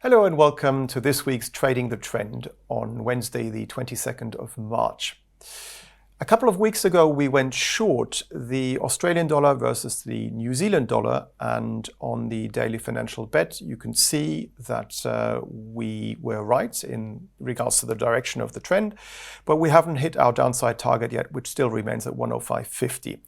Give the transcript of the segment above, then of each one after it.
Hello and welcome to this week's Trading the Trend on Wednesday, the 22nd of March. A couple of weeks ago, we went short the Australian dollar versus the New Zealand dollar, and on the daily financial bet, you can see that we were right in regards to the direction of the trend, but we haven't hit our downside target yet, which still remains at 105.50.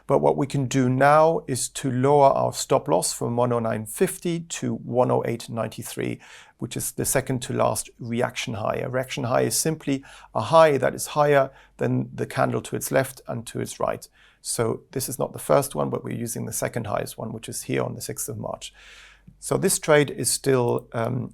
But what we can do now is to lower our stop loss from 109.50 to 108.93, which is the second to last reaction high. A reaction high is simply a high that is higher than the candle to its left and to its right. So this is not the first one, but we're using the second highest one, which is here on the 6th of March. So this trade is still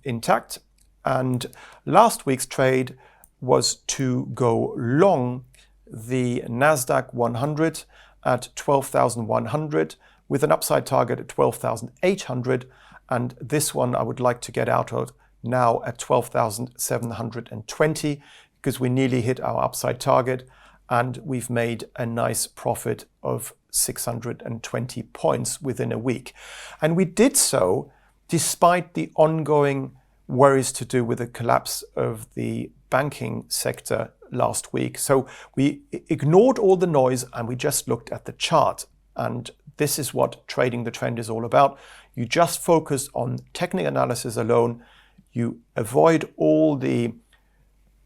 intact. And last week's trade was to go long the NASDAQ 100 at 12,100 with an upside target at 12,800. And this one I would like to get out of now at 12,720 because we nearly hit our upside target and we've made a nice profit of 620 points within a week. And we did so despite the ongoing worries to do with the collapse of the banking sector last week. So we ignored all the noise and we just looked at the chart. And this is what Trading the Trend is all about. You just focus on technical analysis alone. You avoid all the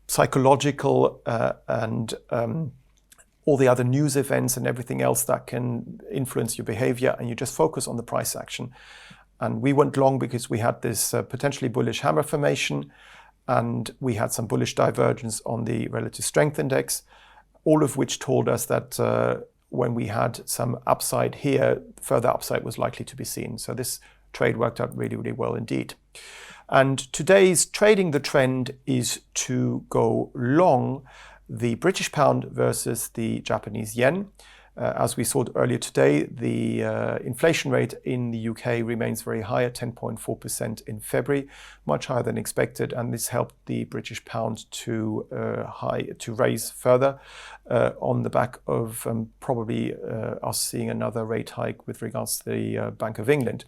psychological and all the other news events and everything else that can influence your behavior, and you just focus on the price action. And we went long because we had this potentially bullish hammer formation, and we had some bullish divergence on the relative strength index, all of which told us that when we had some upside here, further upside was likely to be seen. So this trade worked out really, really well indeed. And today's Trading the Trend is to go long the British pound versus the Japanese yen. As we saw earlier today, the inflation rate in the UK remains very high at 10.4% in February, much higher than expected, and this helped the British pound to raise further on the back of probably us seeing another rate hike with regards to the Bank of England.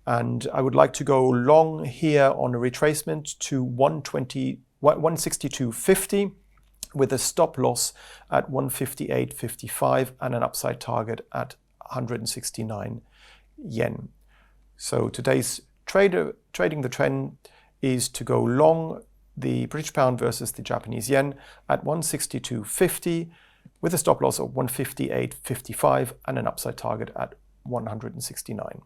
And I would like to go long here on a retracement to 162.50. with a stop loss at 158.55 and an upside target at 169 yen. So today's Trading the Trend is to go long the British pound versus the Japanese yen at 162.50 with a stop loss of 158.55 and an upside target at 169.